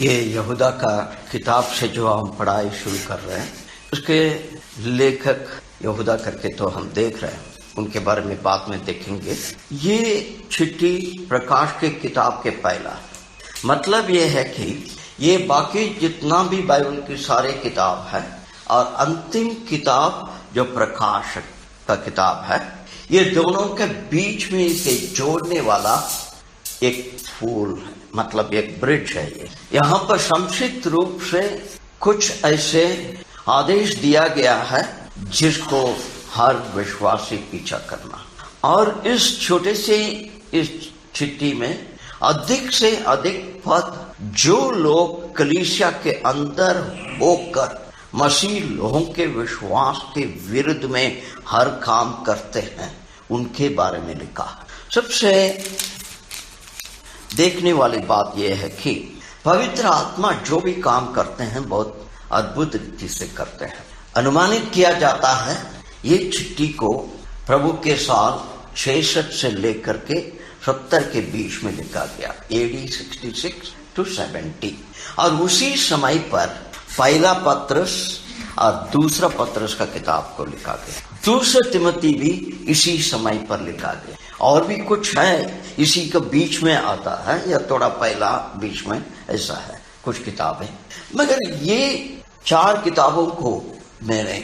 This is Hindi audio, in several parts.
ये यहूदा का किताब से जो हम पढ़ाई शुरू कर रहे हैं, उसके लेखक यहूदा करके तो हम देख रहे हैं, उनके बारे में बाद में देखेंगे। ये चिट्ठी प्रकाश के किताब के पहला, मतलब ये है कि ये बाकी जितना भी बाइबल की सारे किताब है और अंतिम किताब जो प्रकाश का किताब है, ये दोनों के बीच में इसे जोड़ने वाला एक पुल है, मतलब एक ब्रिज है। ये यहाँ पर संक्षिप्त रूप से कुछ ऐसे आदेश दिया गया है जिसको हर विश्वासी पीछा करना, और इस छोटे से इस चिट्ठी में अधिक से अधिक पद जो लोग कलीसिया के अंदर होकर मसीह लोगों के विश्वास के विरुद्ध में हर काम करते हैं उनके बारे में लिखा। सबसे देखने वाली बात यह है कि पवित्र आत्मा जो भी काम करते हैं बहुत अद्भुत रीति से करते हैं। अनुमानित किया जाता है ये चिट्ठी को प्रभु के साल 66 से लेकर के 70 के बीच में लिखा गया, AD 66 to 70, और उसी समय पर पहला पत्रस और दूसरा पत्रस का किताब को लिखा गया। दूसरा तिमोथी भी इसी समय पर लिखा गया, और भी कुछ है इसी के बीच में आता है या थोड़ा पहला बीच में, ऐसा है कुछ किताबें। मगर ये 4 किताबों को मैंने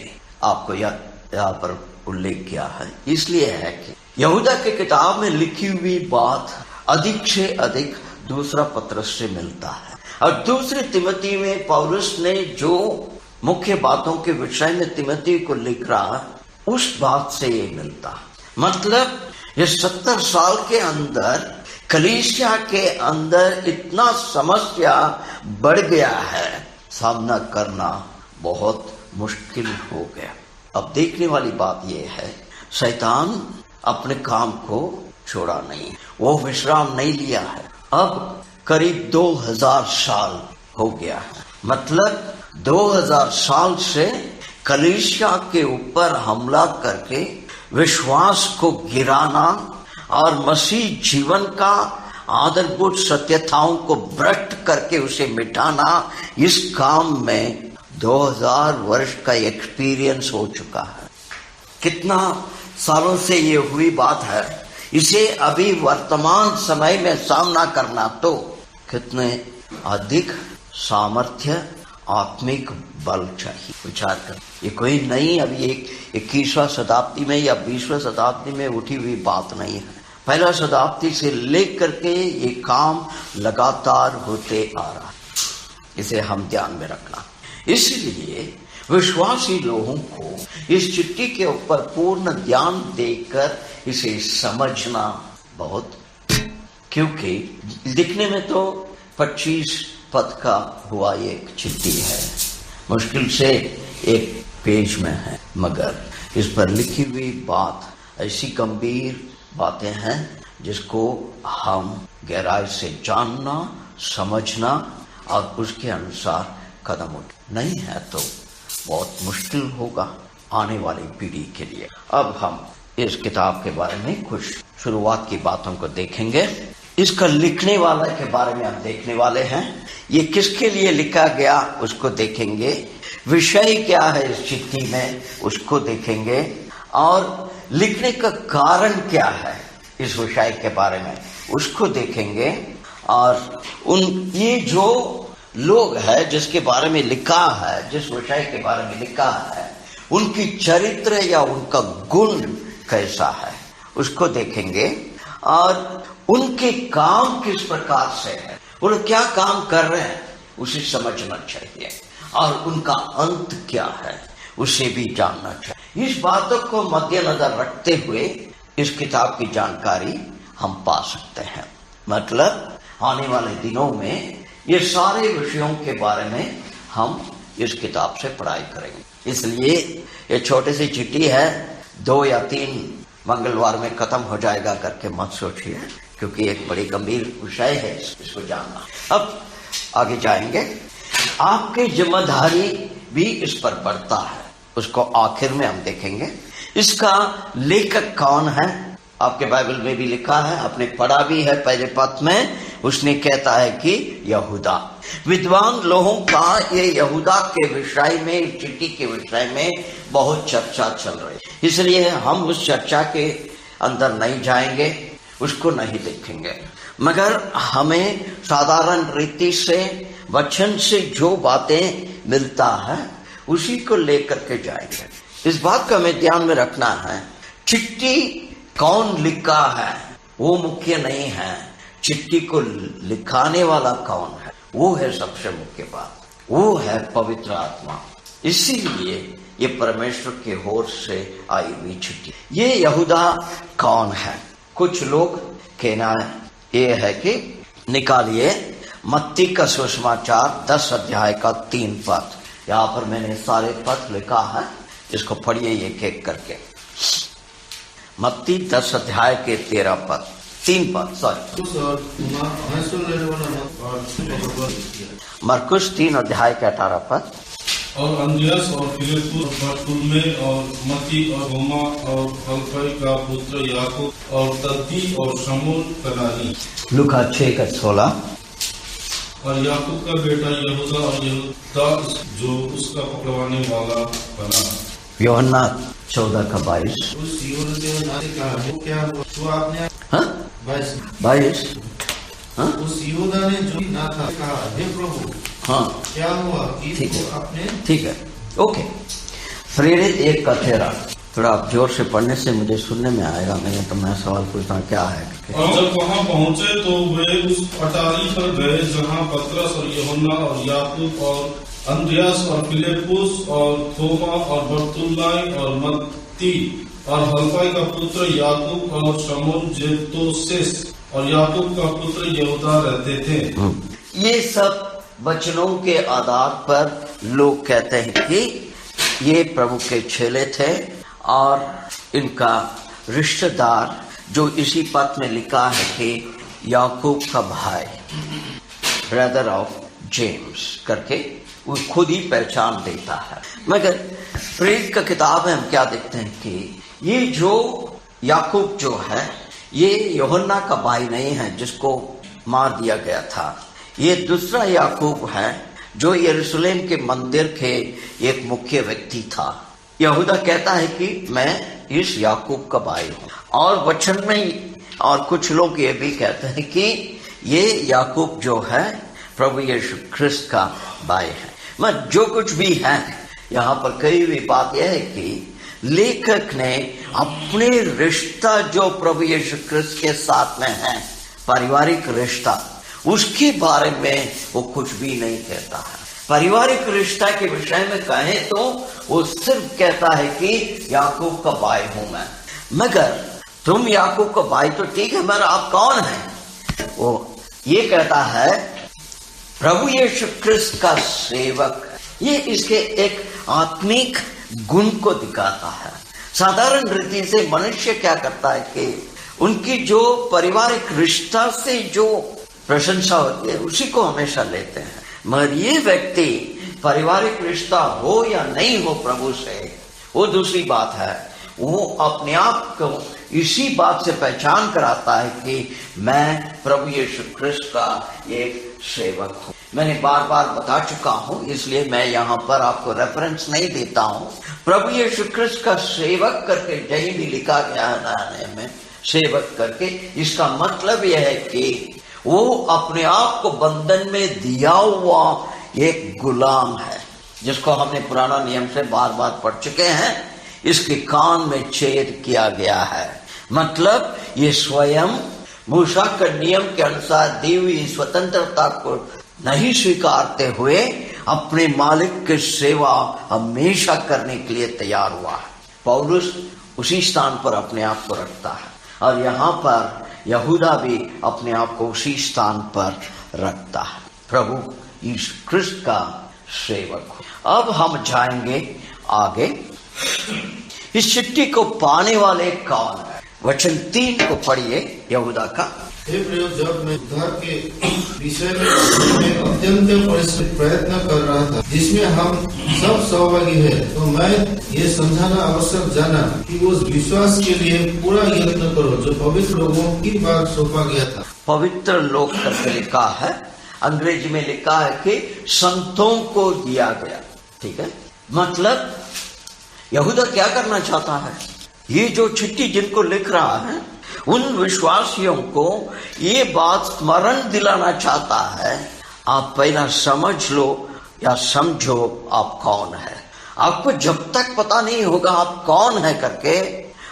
आपको यहाँ पर उल्लेख किया है, इसलिए है कि यहूदा के किताब में लिखी हुई बात अधिक से अधिक दूसरा पत्रस से मिलता है, और दूसरे तिमोथी में पौलुस ने जो मुख्य बातों के विषय में तिमोथी को लिख रहा है उस बात से ये मिलता। मतलब ये 70 साल के अंदर कलीसिया के अंदर इतना समस्या बढ़ गया है, सामना करना बहुत मुश्किल हो गया। अब देखने वाली बात यह है, शैतान अपने काम को छोड़ा नहीं, वो विश्राम नहीं लिया है। अब करीब 2000 साल हो गया है, मतलब 2000 साल से कलीसिया के ऊपर हमला करके विश्वास को गिराना और मसीह जीवन का आधारभूत सत्यताओं को भ्रष्ट करके उसे मिटाना, इस काम में 2000 वर्ष का एक्सपीरियंस हो चुका है। कितना सालों से ये हुई बात है, इसे अभी वर्तमान समय में सामना करना तो कितने अधिक सामर्थ्य आत्मिक बल चाहिए। विचार कर, ये कोई नहीं अभी 21वीं शताब्दी में या 20वीं शताब्दी में उठी हुई बात नहीं है। पहला शताब्दी से लेकर के ये काम लगातार होते आ रहा है, इसे हम ध्यान में रखना। इसलिए विश्वासी लोगों को इस चिट्ठी के ऊपर पूर्ण ध्यान देकर इसे समझना बहुत, क्योंकि लिखने में तो 25 पद का हुआ एक चिट्ठी है, मुश्किल से एक पेज में है, मगर इस पर लिखी हुई बात ऐसी गंभीर बातें हैं जिसको हम गहराई से जानना, समझना और उसके अनुसार कदम उठ नहीं है तो बहुत मुश्किल होगा आने वाली पीढ़ी के लिए। अब हम इस किताब के बारे में कुछ शुरुआत की बातों को देखेंगे। इसका लिखने वाले के बारे में हम देखने वाले हैं, ये किसके लिए लिखा गया उसको देखेंगे, विषय क्या है इस चिट्ठी में उसको देखेंगे, और लिखने का कारण क्या है इस विषय के बारे में उसको देखेंगे। और ये जो लोग हैं जिसके बारे में लिखा है, जिस विषय के बारे में लिखा है, उनकी चरित्र या उनका गुण कैसा है उसको देखेंगे, और उनके काम किस प्रकार से है, वो लोग क्या काम कर रहे हैं उसे समझना चाहिए, और उनका अंत क्या है उसे भी जानना चाहिए। इस बातों को मद्देनजर रखते हुए इस किताब की जानकारी हम पा सकते हैं। मतलब आने वाले दिनों में ये सारे विषयों के बारे में हम इस किताब से पढ़ाई करेंगे। इसलिए ये छोटी सी चिट्ठी है, 2 या 3 मंगलवार में खत्म हो जाएगा करके मत सोचिए, क्योंकि एक बड़ी गंभीर विषय है इसको जानना। अब आगे जाएंगे, आपकी जिम्मेदारी भी इस पर बढ़ता है, उसको आखिर में हम देखेंगे। इसका लेखक कौन है आपके बाइबल में भी लिखा है, आपने पढ़ा भी है पहले पद में, उसने कहता है कि यहूदा। विद्वान लोगों का ये यहूदा के विषय में, चिट्ठी के विषय में बहुत चर्चा चल रही है, इसलिए हम उस चर्चा के अंदर नहीं जाएंगे, उसको नहीं देखेंगे, मगर हमें साधारण रीति से वचन से जो बातें मिलता है उसी को लेकर के जाएंगे। इस बात का हमें ध्यान में रखना है, चिट्ठी कौन लिखा है वो मुख्य नहीं है, चिट्ठी को लिखाने वाला कौन है वो है सबसे मुख्य बात, वो है पवित्र आत्मा। इसीलिए ये परमेश्वर के ओर से आई हुई चिट्ठी। ये यहूदा कौन है? कुछ लोग कहना ये है कि निकालिए मत्ती का सुसमाचार 10 अध्याय का 3 पद। यहाँ पर मैंने सारे पद लिखा है, इसको पढ़िए एक एक करके। मत्ती 10 अध्याय के 13 पद, 3 पद, सॉरी मरकुस 3 अध्याय के 18 पद। और अंद्रियास और फिलिप्पुस बरतुल्मै और मत्ती और थोमा और हलफई का पुत्र याकूब और तद्दी और शमून कनानी। लूका 6 का 16। और याकूब का बेटा यहूदा और यहूदा जो उसका पकड़वाने वाला बना। यूहन्ना 14 का 22। उस यहूदा ने कहा वो क्या हुआ आपने? 22। उस यहूदा ने जो ना था कहा हे प्रभु हाँ क्या हुआ कि आपने? ठीक है, ओके। प्रेरित 1 का 13। थोड़ा आप जोर से पढ़ने से मुझे सुनने में आएगा, मैंने तो मैं सवाल पूछना क्या है। और जब वहाँ पहुँचे तो वे उस अटारी पर गए जहाँ पतरस और यूहन्ना और याकूब और अंद्रियास और फिलिप्पुस और थोमा और बरतुल्मै और मत्ती और हलफई का पुत्र याकूब और शमून जेतोसिस और याकूब का पुत्र यहूदा रहते थे। ये सब वचनों के आधार पर लोग कहते हैं कि ये प्रभु के चेले थे और इनका रिश्तेदार, जो इसी पद में लिखा है कि याकूब का भाई, ब्रदर ऑफ जेम्स करके, वो खुद ही पहचान देता है। मगर प्रेरित का किताब में हम क्या देखते हैं कि ये जो याकूब जो है ये यूहन्ना का भाई नहीं है जिसको मार दिया गया था, ये दूसरा याकूब है जो यरूशलेम के मंदिर के एक मुख्य व्यक्ति था। यहूदा कहता है कि मैं इस याकूब का भाई हूँ, और वचन में और कुछ लोग ये भी कहते हैं कि ये याकूब जो है प्रभु यीशु ख्रिस्त का भाई है। मगर जो कुछ भी है, यहाँ पर कई भी बात यह है कि लेखक ने अपने रिश्ता जो प्रभु यीशु ख्रिस्त के साथ में है, पारिवारिक रिश्ता, उसके बारे में वो कुछ भी नहीं कहता है। पारिवारिक रिश्ता के विषय में कहें तो वो सिर्फ कहता है कि याकूब का भाई हूं मैं। मगर तुम याकूब का भाई तो ठीक है, मगर आप कौन हैं? वो ये कहता है प्रभु यीशु ख्रिस्त का सेवक। ये इसके एक आत्मिक गुण को दिखाता है। साधारण रीति से मनुष्य क्या करता है कि उनकी जो पारिवारिक रिश्ता से जो प्रशंसा होती है उसी को हमेशा लेते हैं। मगर ये व्यक्ति पारिवारिक रिश्ता हो या नहीं हो प्रभु से, वो दूसरी बात है। वो अपने आप को इसी बात से पहचान कराता है कि मैं प्रभु यीशु ख्रिस्त का एक सेवक हूँ। मैंने बार बार बता चुका हूँ, इसलिए मैं यहाँ पर आपको रेफरेंस नहीं देता हूँ। प्रभु यीशु ख्रिस्त का सेवक करके जहीं भी लिखा गया है नए में सेवक करके, इसका मतलब यह है कि वो अपने आप को बंधन में दिया हुआ एक गुलाम है, जिसको हमने पुराना नियम से बार बार पढ़ चुके हैं। इसके कान में छेद किया गया है, मतलब ये स्वयं मूसा के नियम के अनुसार दी हुई स्वतंत्रता को नहीं स्वीकारते हुए अपने मालिक की सेवा हमेशा करने के लिए तैयार हुआ है। पौलुस उसी स्थान पर अपने आप को रखता है, और यहाँ पर यहूदा भी अपने आप को उसी स्थान पर रखता है, प्रभु यीशु ख्रिस्त का सेवक। अब हम जाएंगे आगे। इस चिट्ठी को पाने वाले कौन है? वचन 3 को पढ़िए यहूदा का। हे प्रियो, जब मैं उद्धार के विषय में अत्यंत परिश्रम प्रयत्न कर रहा था, जिसमें हम सब सहभागी है, तो मैं ये समझाना आवश्यक जाना कि उस विश्वास के लिए पूरा यत्न करो जो पवित्र लोगों की बात सौंपा गया था। पवित्र लोग करके लिखा है, अंग्रेजी में लिखा है कि संतों को दिया गया। ठीक है, मतलब यहूदा क्या करना चाहता है? ये जो चिट्ठी जिनको लिख रहा है उन विश्वासियों को ये बात स्मरण दिलाना चाहता है, आप पहला समझ लो या समझो आप कौन है। आपको जब तक पता नहीं होगा आप कौन है करके,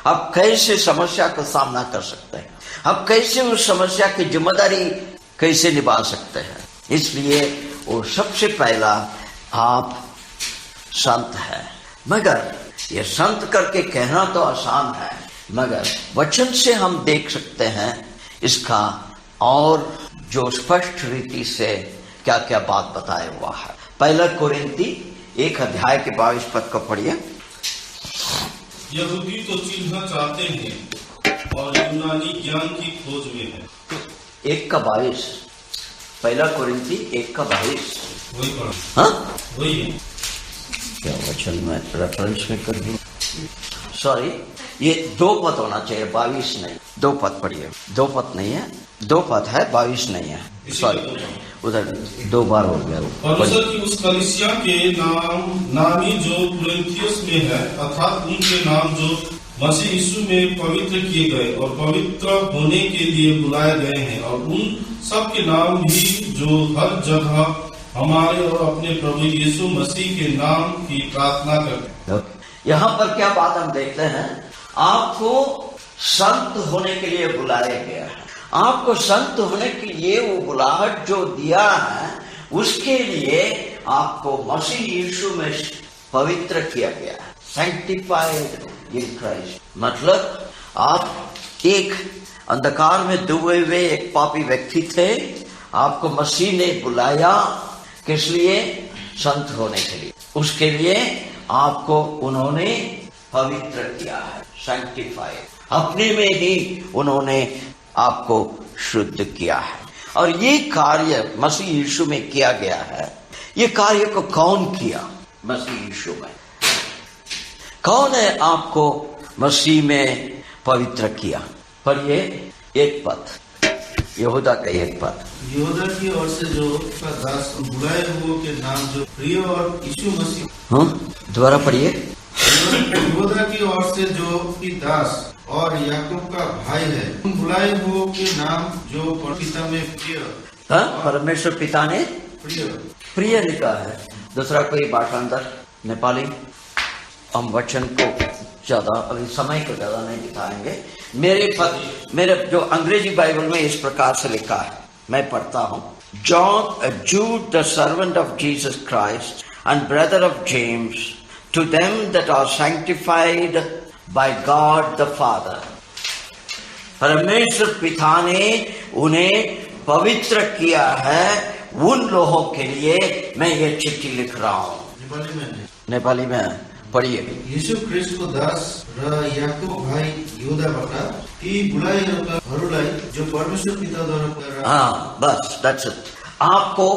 आप कैसे समस्या का सामना कर सकते हैं, आप कैसे उस समस्या की जिम्मेदारी कैसे निभा सकते हैं। इसलिए वो सबसे पहला आप संत है। मगर ये संत करके कहना तो आसान है, मगर वचन से हम देख सकते हैं इसका और जो स्पष्ट रीति से क्या क्या बात बताया हुआ है। पहला कोरिन्थी 1 अध्याय के 22 पद को पढ़िए। यहूदी तो चिन्ह चाहते हैं और यूनानी ज्ञान की खोज में है। 1 का 22, पहला कोरिन्थी 1 का 22। वही पढ़ा, हाँ वही है। क्या वचन में रेफरेंस में कर दूं? सॉरी, ये 2 पद होना चाहिए, 22 नहीं। 2 पद पढ़िए, 2 पद नहीं है, 2 पद है, 22 नहीं है। सॉरी, उधर 2 बार हो गया। परमेश्वर की उस कलीसिया के नामी जो कुरिन्थियस में है, अर्थात उनके नाम जो मसीह यीशु में पवित्र किए गए और पवित्र होने के लिए बुलाए गए हैं, और उन सब के नाम भी जो हर जगह हमारे और अपने प्रभु यीशु मसीह के नाम की प्रार्थना करते हैं। यहाँ पर क्या बात हम देखते हैं? आपको संत होने के लिए बुलाया गया है। आपको संत होने के लिए वो बुलाहट जो दिया है, उसके लिए आपको मसीह यीशु में पवित्र किया गया है, सैंक्टिफाइड इन क्राइस्ट। मतलब आप एक अंधकार में डूबे हुए एक पापी व्यक्ति थे, आपको मसीह ने बुलाया, किस लिए? संत होने के लिए। उसके लिए आपको उन्होंने पवित्र किया है, सैंक्टिफाइड। अपने में ही उन्होंने आपको शुद्ध किया है, और ये कार्य मसीह यीशु में किया गया है। ये कार्य को कौन किया? मसीह यीशु में। कौन है आपको मसीह में पवित्र किया? पर ये 1 पद, यहूदा का 1 पद। यहूदा की ओर से जो उसका दास बुलाए हुए के नाम जो प्रिय और यीशु मसीह। दोबारा पढ़िए। यहूदा की ओर से जो की दास और याकूब का भाई है, उन बुलाए हुए के नाम जो पिता में प्रिय। परमेश्वर पिता ने प्रिय लिखा है। दूसरा कोई भाषा अंदर? नेपाली। हम वचन को ज्यादा अभी समय को ज्यादा नहीं दिखाएंगे। मेरे जो अंग्रेजी बाइबल में इस प्रकार से लिखा है, मैं पढ़ता हूँ। John, a Jew, the servant of Jesus Christ and brother of James, to them that are sanctified by God the Father. परमेश्वर पिता ने उन्हें पवित्र किया है, उन लोगों के लिए मैं ये चिट्ठी लिख रहा हूँ। नेपाली में पढ़िए। यीशु ख्रीष्ट को दास र याकूब भाई यहूदाबाट ती बुलाएहरूलाई जो परमेश्वर पिता द्वारा। हाँ, बस दैट्स इट। आपको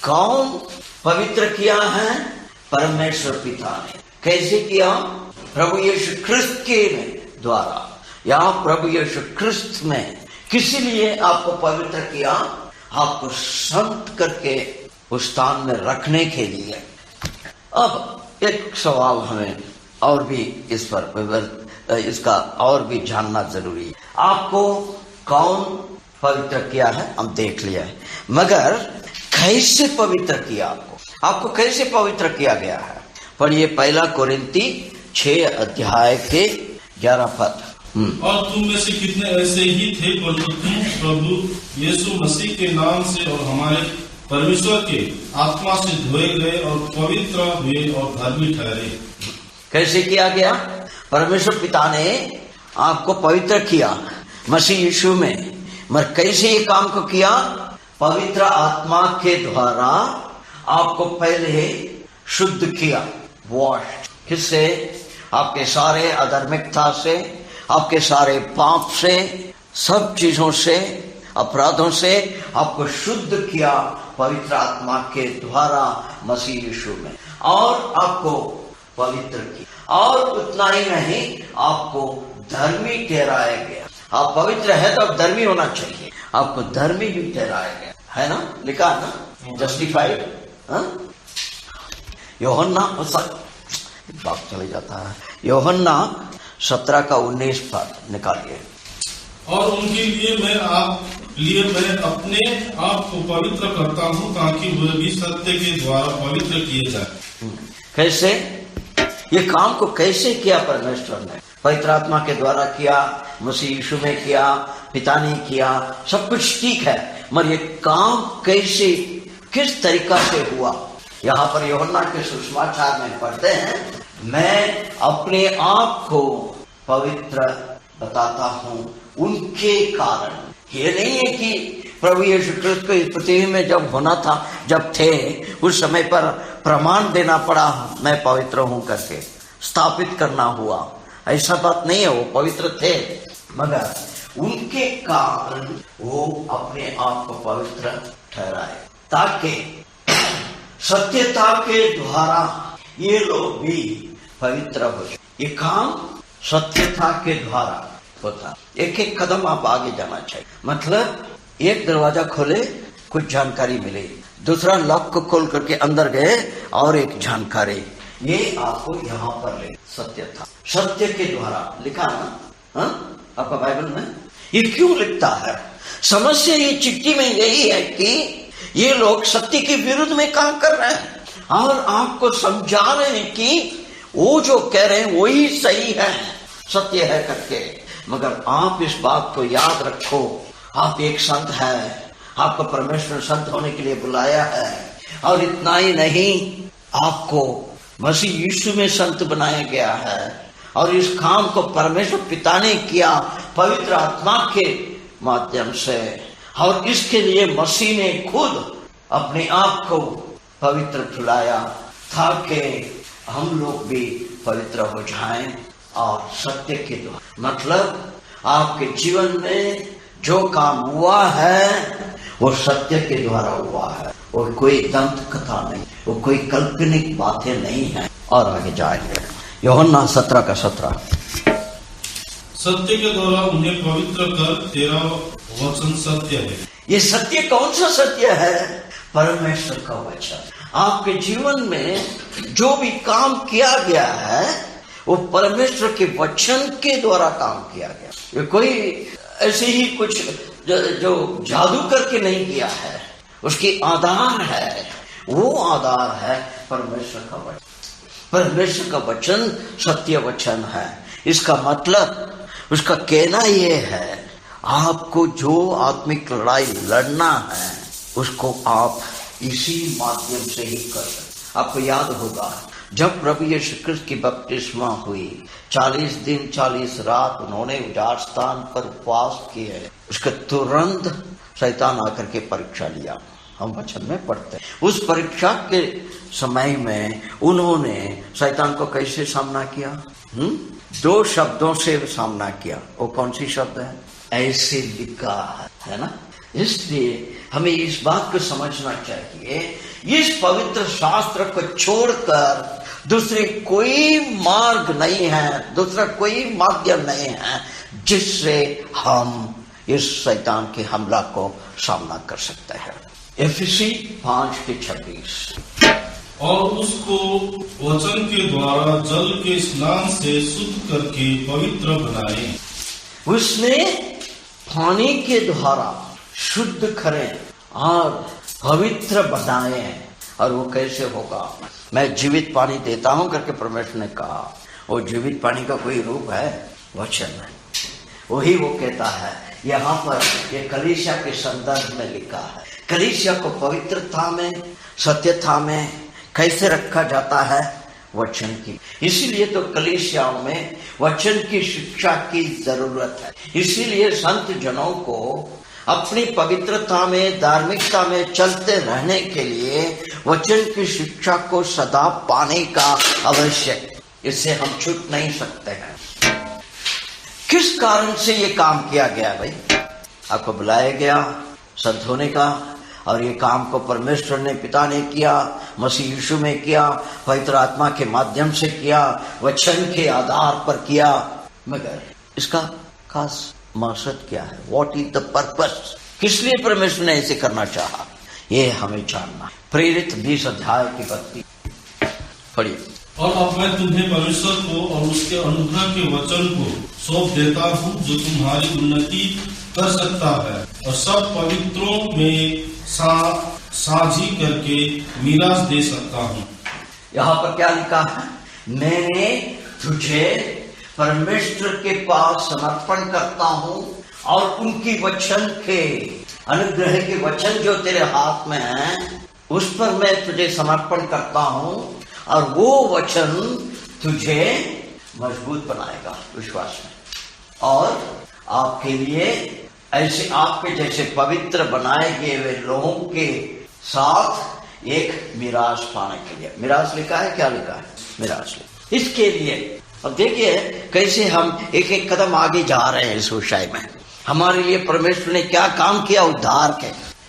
कौन पवित्र किया है? परमेश्वर पिता ने। कैसे किया? प्रभु यीशु ख्रिस्त के द्वारा, या प्रभु यीशु ख्रिस्त में। किस लिए आपको पवित्र किया? आपको संत करके उस स्थान में रखने के लिए। अब एक सवाल हमें और भी इस पर इसका और भी जानना जरूरी है। आपको कौन पवित्र किया है हम देख लिया है, मगर कैसे पवित्र किया? आपको कैसे पवित्र किया गया है? पढ़िए 1 कोरिन्थी 6 अध्याय के 11 पद। और तुम में से कितने ऐसे ही थे, परंतु तुम प्रभु यीशु मसीह के नाम से और हमारे परमेश्वर के आत्मा से धोए गए और पवित्र हुए और धर्मी ठहरे। कैसे किया गया? परमेश्वर पिता ने आपको पवित्र किया मसीह यीशु में। मगर कैसे ये काम को किया? पवित्र आत्मा के द्वारा आपको पहले शुद्ध किया, वॉश। किससे? आपके सारे अधार्मिकता से, आपके सारे पाप से, सब चीजों से, अपराधों से आपको शुद्ध किया पवित्र आत्मा के द्वारा मसीह यीशु में, और आपको पवित्र किया। और उतना ही नहीं, आपको धर्मी ठहराया गया। आप पवित्र है तो आप धर्मी होना चाहिए। आपको धर्मी भी ठहराया गया है ना, लिखा है ना, जस्टिफाइड। यूहन्ना बात चले जाता है, यूहन्ना 17 का 19 पद निकालिए। और उनके लिए मैं अपने आप को पवित्र करता हूँ ताकि वे भी सत्य के द्वारा पवित्र किए जाए। कैसे? ये काम को कैसे किया परमेश्वर ने? पवित्र आत्मा के द्वारा किया, मसीह यीशु में किया, पिता ने किया, सब कुछ ठीक है, मगर ये काम कैसे, किस तरीका से हुआ? यहाँ पर यूहन्ना के सुसमाचार में पढ़ते हैं, मैं अपने आप को पवित्र बताता हूँ उनके कारण। ये नहीं है कि प्रभु यीशु क्रिस्त को इस पृथ्वी में जब होना था, जब थे, उस समय पर प्रमाण देना पड़ा मैं पवित्र हूं करके, स्थापित करना हुआ, ऐसा बात नहीं है। वो पवित्र थे, मगर उनके कारण वो अपने आप को पवित्र ठहराए ताकि सत्यता के द्वारा ये लोग भी पवित्र हो जाए। ये काम सत्यता के द्वारा होता। एक एक कदम आप आगे जाना चाहिए। मतलब एक दरवाजा खोले, कुछ जानकारी मिले, दूसरा लॉक को खोल करके अंदर गए और एक जानकारी, ये आपको यहाँ पर ले सत्यता, सत्य के द्वारा लिखा ना आपका बाइबल में। ये क्यों लिखता है? समस्या ये चिट्ठी में यही है कि ये लोग सत्य के विरुद्ध में काम कर रहे हैं और आपको समझा रहे हैं कि वो जो कह रहे हैं वही सही है, सत्य है करके। मगर आप इस बात को याद रखो, आप एक संत है, आपको परमेश्वर संत होने के लिए बुलाया है, और इतना ही नहीं, आपको मसीह यीशु में संत बनाया गया है, और इस काम को परमेश्वर पिता ने किया पवित्र आत्मा के माध्यम से, और इसके लिए मसीह ने खुद अपने आप को पवित्र ठहराया ताकि हम लोग भी पवित्र हो जाएं और सत्य के द्वारा। मतलब आपके जीवन में जो काम हुआ है वो सत्य के द्वारा हुआ है, वो कोई दंत कथा नहीं, वो कोई काल्पनिक बातें नहीं है। और आगे जाएंगे यूहन्ना 17 का 17। सत्य के द्वारा उन्हें पवित्र कर तेरा वचन सत्य है। ये सत्य कौन सा सत्य है? परमेश्वर का वचन। आपके जीवन में जो भी काम किया गया है वो परमेश्वर के वचन के द्वारा काम किया गया। ये कोई ऐसे ही कुछ जो जादू करके नहीं किया है, उसकी आधार है, वो आधार है परमेश्वर का वचन। परमेश्वर का वचन सत्य वचन है। इसका मतलब, उसका कहना ये है, आपको जो आत्मिक लड़ाई लड़ना है उसको आप इसी माध्यम से ही कर सकते। आपको याद होगा जब प्रभु यीशु क्रिस्त की बपतिस्मा हुई, 40 दिन 40 रात उन्होंने उजाड़ स्थान पर उपवास किए, उसके तुरंत शैतान आकर के परीक्षा लिया। हम वचन में पढ़ते हैं, उस परीक्षा के समय में उन्होंने शैतान को कैसे सामना किया? 2 शब्दों से सामना किया। वो कौन सी शब्द है? ऐसे लिखा है ना। इसलिए हमें इस बात को समझना चाहिए, इस पवित्र शास्त्र को छोड़कर दूसरे कोई मार्ग नहीं है, दूसरा कोई माध्यम नहीं है जिससे हम इस शैतान के हमला को सामना कर सकते हैं। एफिसी 5:26। और उसको वचन के द्वारा जल के स्नान से शुद्ध करके पवित्र बनाए। उसने पानी के द्वारा शुद्ध करें और पवित्र बनाए। और वो कैसे होगा? मैं जीवित पानी देता हूं करके परमेश्वर ने कहा। वो जीवित पानी का कोई रूप है? वचन है। वही वो कहता है। यहाँ पर ये कलीसिया के संदर्भ में लिखा है। कलीसिया को पवित्रता में, सत्यता में कैसे रखा जाता है? वचन की। इसीलिए तो कलीसियाओं में वचन की शिक्षा की जरूरत है। इसीलिए संत जनों को अपनी पवित्रता में, धार्मिकता में चलते रहने के लिए वचन की शिक्षा को सदा पाने का आवश्यक। इससे हम छूट नहीं सकते हैं। किस कारण से ये काम किया गया? भाई आपको बुलाया गया संत होने का, और ये काम को परमेश्वर ने, पिता ने किया, मसीह यीशु में किया, पवित्र आत्मा के माध्यम से किया, वचन के आधार पर किया। मगर इसका खास मकसद क्या है? What is the purpose? किस लिए परमेश्वर ने ऐसे करना चाहा, ये हमें जानना। प्रेरित 20 अध्याय की 32 पढ़िए। और अब मैं तुम्हें परमेश्वर को और उसके अनुग्रह के वचन को सौंप देता हूँ, जो तुम्हारी उन्नति कर सकता है और सब पवित्रों में साझी करके मीरास दे सकता हूँ। यहाँ पर क्या लिखा है? मैंने तुझे परमेश्वर के पास समर्पण करता हूँ और उनकी वचन के अनुग्रह के वचन जो तेरे हाथ में है उस पर मैं तुझे समर्पण करता हूँ और वो वचन तुझे मजबूत बनाएगा विश्वास में और आपके लिए ऐसे आपके जैसे पवित्र बनाए गए हुए लोगों के साथ एक मिरास पाने के लिए। मिरास लिखा है, क्या लिखा है? मिरास। इसके लिए अब देखिए कैसे हम एक एक कदम आगे जा रहे हैं इस विषय में। हमारे लिए परमेश्वर ने क्या काम किया उद्धार के।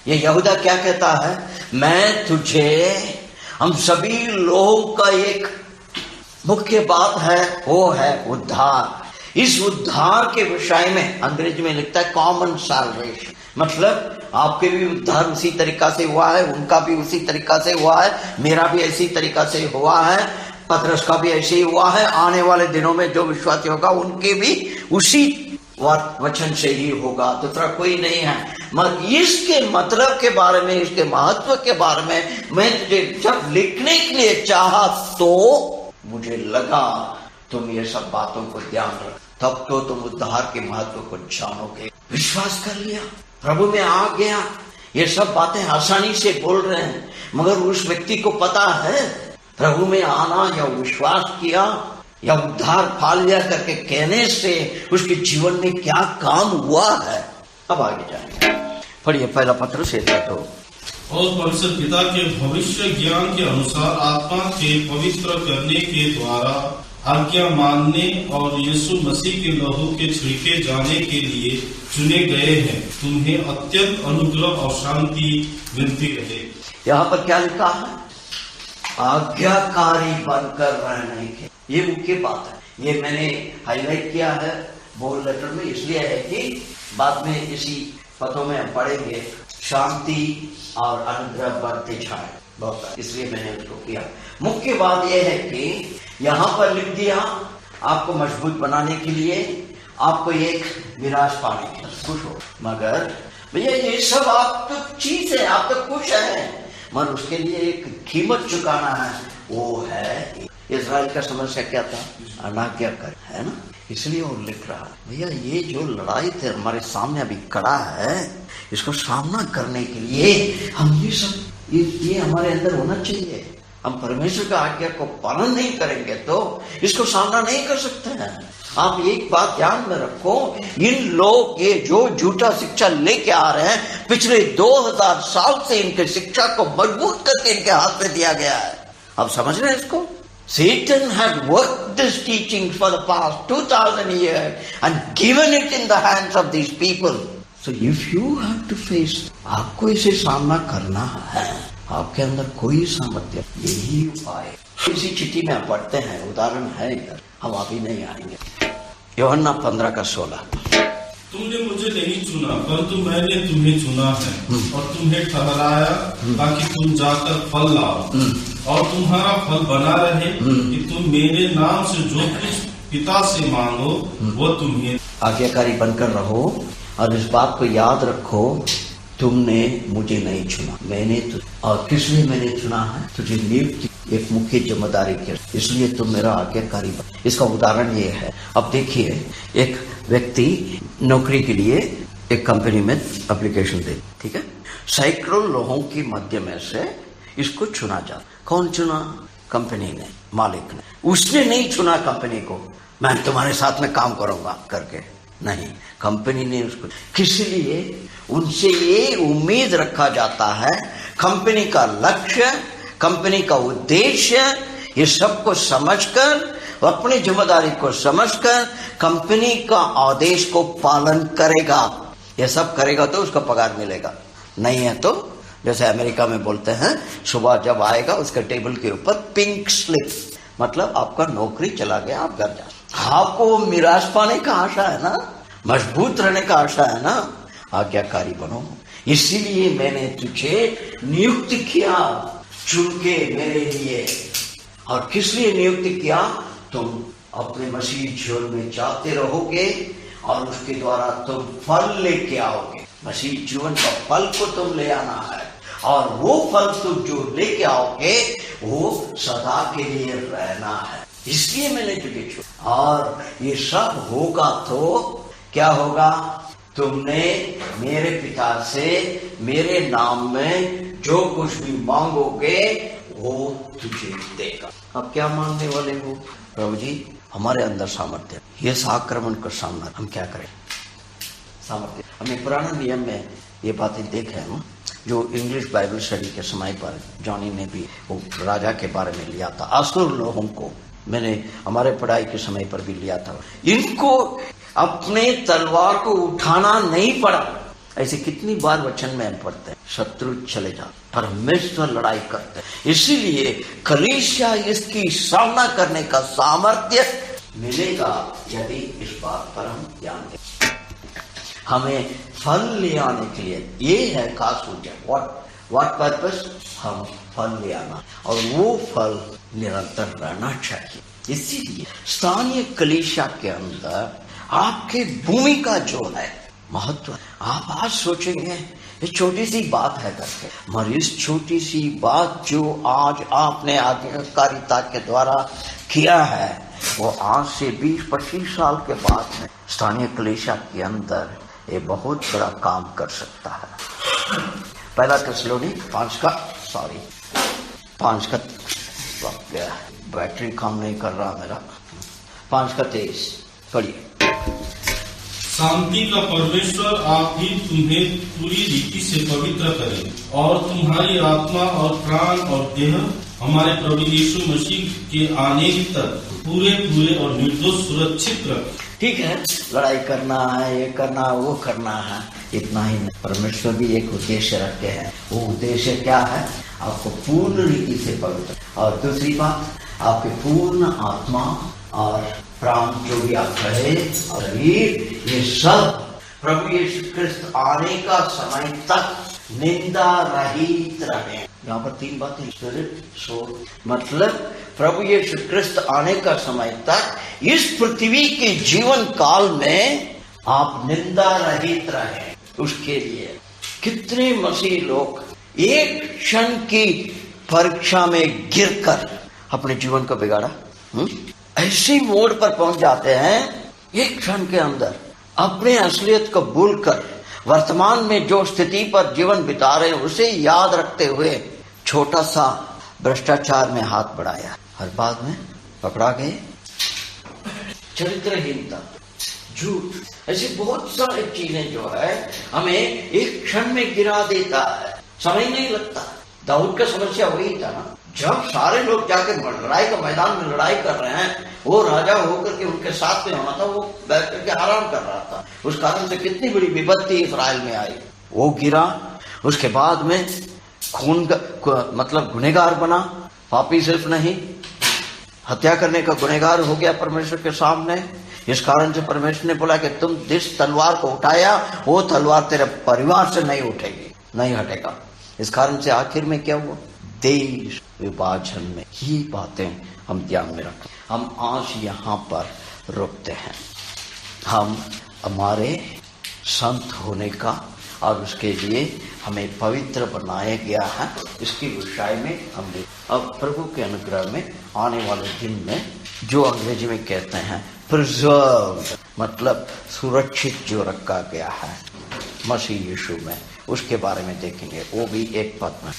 ये यहूदा क्या कहता है? मैं तुझे, हम सभी लोगों का एक मुख्य बात है वो है उद्धार। इस उद्धार के विषय में अंग्रेजी में लिखता है कॉमन सैल्वेशन, मतलब आपके भी उद्धार उसी तरीका से हुआ है, उनका भी उसी तरीका से हुआ है, मेरा भी ऐसी तरीका से हुआ है, पतरस का भी ऐसे ही हुआ है, आने वाले दिनों में जो विश्वासी होगा उनके भी उसी वचन से ही होगा, दूसरा कोई नहीं है। मगर इसके मतलब के बारे में, इसके महत्व के बारे में मैं तुझे जब लिखने के लिए चाहा तो मुझे लगा तुम ये सब बातों को ध्यान रख, तब तो तुम उद्धार के महत्व को जानोगे। विश्वास कर लिया, प्रभु में आ गया। ये सब बातें आसानी से बोल रहे हैं, मगर उस व्यक्ति को पता है प्रभु में आना या विश्वास किया या उद्धार पा लिया करके कहने से उसके जीवन में क्या काम हुआ है। अब आगे जाएंगे, पढ़िए पहला पत्रस 1:2। और परमेश्वर पिता के भविष्य ज्ञान के अनुसार आत्मा के पवित्र करने के द्वारा आज्ञा मानने और यीशु मसीह के लहू के छिड़के जाने के लिए चुने गए हैं, तुम्हें अत्यंत अनुग्रह और शांति मिलती रहे। यहाँ पर क्या लिखा है? आज्ञाकारी बनकर रहने के, ये मुख्य बात है। ये मैंने हाईलाइट किया है बोल्ड लेटर में, इसलिए है कि बाद में इसी पदों में हम पढ़ेंगे शांति और अनुग्रह बढ़ते जाए, बहुत, इसलिए मैंने उसको किया। मुख्य बात यह है कि यहाँ पर लिख दिया आपको मजबूत बनाने के लिए, आपको एक विराज पाने के लिए, खुश हो। मगर भैया ये सब आप तो चीज है, आप तो खुश है, मगर उसके लिए एक कीमत चुकाना है, वो है इजराइल का समस्या क्या था? अनाज्ञाकारी, है ना? इसलिए वो लिख रहा है भैया ये जो लड़ाई थे हमारे सामने अभी खड़ा है, इसको सामना करने के लिए हम ये सब ये हमारे अंदर होना चाहिए। हम परमेश्वर का आज्ञा को पालन नहीं करेंगे तो इसको सामना नहीं कर सकते हैं। आप एक बात ध्यान में रखो, इन लोग ये जो झूठा शिक्षा लेके आ रहे हैं, पिछले 2000 साल से इनके शिक्षा को मजबूत करके इनके हाथ में दिया गया है। आप समझ रहे हैं इसको? Satan had worked this teaching for the past 2000 years and given it in the hands of these people. So if you have to face, आपको इसे सामना करना है, आपके अंदर कोई सामर्थ्य, यही उपाय। इसी चिट्ठी में आप पढ़ते हैं, उदाहरण है इधर, हम अभी नहीं आएंगे। यूहन्ना 15:16। तुमने मुझे नहीं चुना परंतु मैंने तुम्हें चुना है और तुम्हें ठहराया ताकि तुम जाकर फल लाओ और तुम्हारा फल बना रहे कि तुम मेरे नाम से जो कुछ पिता से मांगो वो तुम्हें। आज्ञाकारी बनकर रहो और इस बात को याद रखो, तुमने मुझे नहीं चुना, मैंने और किस लिए मैंने चुना है? तुझे नियुक्त एक मुख्य जिम्मेदारी के, इसलिए तुम मेरा आज्ञाकारी बन। इसका उदाहरण ये है, अब देखिए एक व्यक्ति नौकरी के लिए एक कंपनी में एप्लीकेशन दे, ठीक है, सैकड़ों लोगों के मध्य में से इसको चुना जाता। कौन चुना? कंपनी ने, मालिक ने। उसने नहीं चुना कंपनी को, मैं तुम्हारे साथ में काम करूंगा करके, नहीं, कंपनी ने उसको। किस लिए? उनसे ये उम्मीद रखा जाता है, कंपनी का लक्ष्य, कंपनी का उद्देश्य, ये सबको समझकर, अपनी जिम्मेदारी को समझकर कंपनी का आदेश को पालन करेगा। ये सब करेगा तो उसका पगार मिलेगा, नहीं है तो जैसे अमेरिका में बोलते हैं, सुबह जब आएगा उसके टेबल के ऊपर पिंक स्लिप, मतलब आपका नौकरी चला गया, आप घर जा। आपको मिराज पाने का आशा है ना, मजबूत रहने का आशा है ना, आज्ञाकारी बनो। इसीलिए मैंने तुझे नियुक्त किया, चुन के मेरे लिए। और किस लिए नियुक्त किया? तुम अपने मसीह जीवन में जाते रहोगे और उसके द्वारा तुम फल लेके आओगे। मसीह जीवन का फल को तुम ले आना है, और वो फल तुम जो लेके आओगे वो सदा के लिए रहना है। इसलिए मैंने तुझे चुना। और ये सब होगा तो क्या होगा? तुमने मेरे पिता से मेरे नाम में जो कुछ भी मांगोगे वो तुझे देगा। अब क्या मांगने वाले हो? प्रभु जी हमारे अंदर सामर्थ्य, ये आक्रमण का सामना हम क्या करें? सामर्थ्य। हमें पुराने नियम में ये बातें देखे हम, जो इंग्लिश बाइबल स्टडी के समय पर जॉनी ने भी वो राजा के बारे में लिया था। असुर लोगों को मैंने हमारे पढ़ाई के समय पर भी लिया था। इनको अपने तलवार को उठाना नहीं पड़ा। ऐसे कितनी बार वचन में हम पढ़ते हैं, शत्रु चले जाते, परमेश्वर लड़ाई करते हैं। इसीलिए कलीसिया इसकी सामना करने का सामर्थ्य मिलेगा यदि इस बात पर हम ध्यान दें। हमें फल ले आने के लिए ये है खास उद्देश्य। What purpose? हम फल ले आना, और वो फल निरंतर रहना चाहिए। इसीलिए स्थानीय कलीसिया के अंदर आपके भूमिका जो है महत्व। आप आज सोचेंगे ये छोटी सी बात है करके, मगर इस छोटी सी बात जो आज आपने आज्ञाकारिता के द्वारा किया है, वो आज से 20-25 साल के बाद में स्थानीय कलीसिया के अंदर ये बहुत बड़ा काम कर सकता है। पहला थिस्सलुनीकि 5 का बैटरी काम नहीं कर रहा मेरा। 5:23 पढ़िए। शांति का परमेश्वर आप ही तुम्हें पूरी रीति से पवित्र करे, और तुम्हारी आत्मा और प्राण और देह हमारे प्रभु यीशु मसीह के आने तक पूरे और निर्दोष सुरक्षित रखे। ठीक है, लड़ाई करना है, ये करना वो करना है, इतना ही नहीं। परमेश्वर भी एक उद्देश्य रखते हैं। वो उद्देश्य क्या है? आपको पूर्ण रीति से पवित्र, और दूसरी बात आपके पूर्ण आत्मा और प्राण जो भी आप रहे और ये सब प्रभु यीशु क्रिस्त आने का समय तक निंदा रहित रहे। यहाँ पर 3 बातें, स्पिरिट, सोल, मतलब प्रभु यीशु क्रिस्त आने का समय तक इस पृथ्वी के जीवन काल में आप निंदा रहित रहे। उसके लिए कितने मसीह लोग एक क्षण की परीक्षा में गिरकर अपने जीवन को बिगाड़ा। ऐसी मोड़ पर पहुंच जाते हैं, एक क्षण के अंदर अपने असलियत को भूलकर वर्तमान में जो स्थिति पर जीवन बिता रहे हैं उसे याद रखते हुए छोटा सा भ्रष्टाचार में हाथ बढ़ाया, और बाद में पकड़ा गए। चरित्रहीनता, झूठ, ऐसी बहुत सारी चीजें जो है हमें एक क्षण में गिरा देता है, समय नहीं लगता। दाऊद का समस्या वही था ना, जब सारे लोग जाके लड़ाई का मैदान में लड़ाई कर रहे हैं, वो राजा होकर के उनके साथ में होना था, वो बैठ करके आराम कर रहा था। उस कारण से कितनी बड़ी विपत्ति इस्राएल में आई। वो गिरा, उसके बाद में खून मतलब गुनहगार बना। पापी सिर्फ नहीं, हत्या करने का गुनहगार हो गया परमेश्वर के सामने। इस कारण से परमेश्वर ने बोला कि तुम जिस तलवार को उठाया वो तलवार तेरे परिवार से नहीं उठेगी, नहीं हटेगा। इस कारण से आखिर में क्या हुआ? देश विभाजन में। ये बातें हम ध्यान में रखें। हम आज यहाँ पर रुकते हैं। हम हमारे संत होने का और उसके लिए हमें पवित्र बनाया गया है, इसके विषय में हमने अब प्रभु के अनुग्रह में आने वाले दिन में जो अंग्रेजी में कहते हैं प्रिजर्व, मतलब सुरक्षित जो रखा गया है मसीह यीशु में, उसके बारे में देखेंगे। वो भी एक पद में